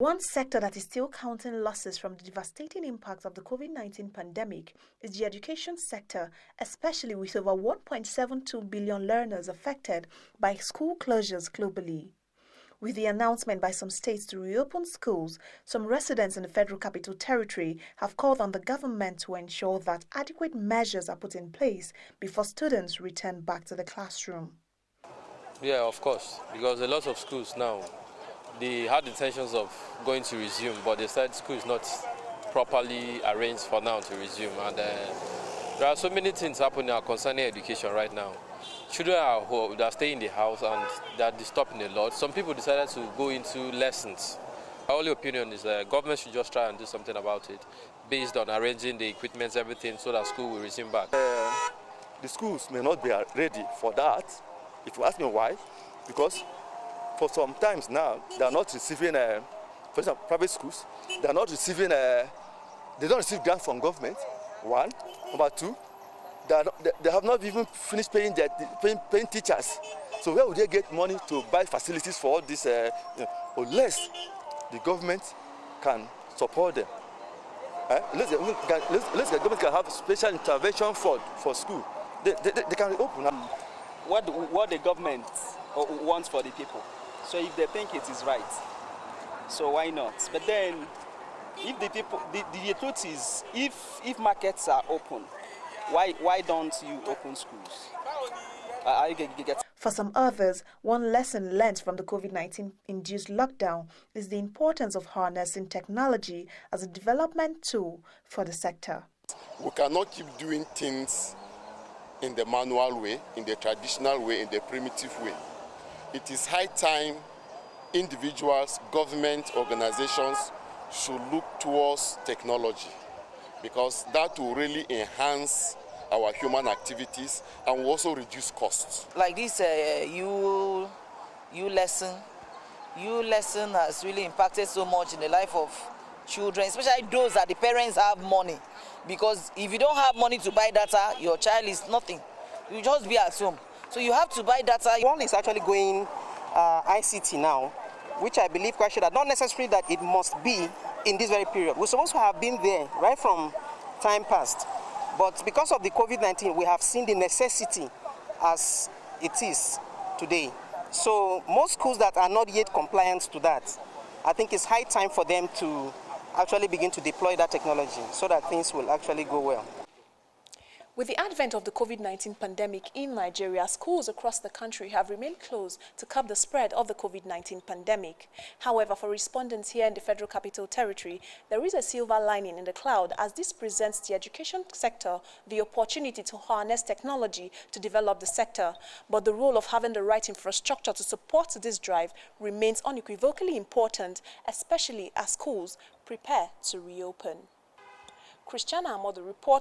One sector that is still counting losses from the devastating impact of the COVID-19 pandemic is the education sector, especially with over 1.72 billion learners affected by school closures globally. With the announcement by some states to reopen schools, some residents in the Federal Capital Territory have called on the government to ensure that adequate measures are put in place before students return back to the classroom. Yeah, of course, because a lot of schools now, they had intentions of going to resume, but they said school is not properly arranged for now to resume. And there are so many things happening concerning education right now. Children are home, they are staying in the house and they are disturbing a lot. Some people decided to go into lessons. My only opinion is that government should just try and do something about it, based on arranging the equipment, everything, so that school will resume back. The schools may not be ready for that. If you ask me why, because for some times now, they are not receiving, for example, private schools, they are not receiving, they don't receive grants from government, one. Number two, they have not even finished paying teachers. So where would they get money to buy facilities for all this, unless the government can support them? Unless the government can have special intervention for school, they can reopen. What the government wants for the people. So if they think it is right, so why not? But then, if the people, the truth is, if markets are open, why don't you open schools? For some others, one lesson learned from the COVID-19 induced lockdown is the importance of harnessing technology as a development tool for the sector. We cannot keep doing things in the manual way, in the traditional way, in the primitive way. It is high time individuals, government organizations should look towards technology, because that will really enhance our human activities and will also reduce costs. Like this you lesson has really impacted so much in the life of children, especially those that the parents have money. Because if you don't have money to buy data, your child is nothing. You just be at home. So you have to buy data. One is actually going ICT now, which I believe quite sure that not necessarily that it must be in this very period. We're supposed to have been there right from time past. But because of the COVID-19, we have seen the necessity as it is today. So most schools that are not yet compliant to that, I think it's high time for them to actually begin to deploy that technology so that things will actually go well. With the advent of the COVID-19 pandemic in Nigeria, schools across the country have remained closed to curb the spread of the COVID-19 pandemic. However, for respondents here in the Federal Capital Territory, there is a silver lining in the cloud, as this presents the education sector the opportunity to harness technology to develop the sector. But the role of having the right infrastructure to support this drive remains unequivocally important, especially as schools prepare to reopen. Christiana Amodu reports.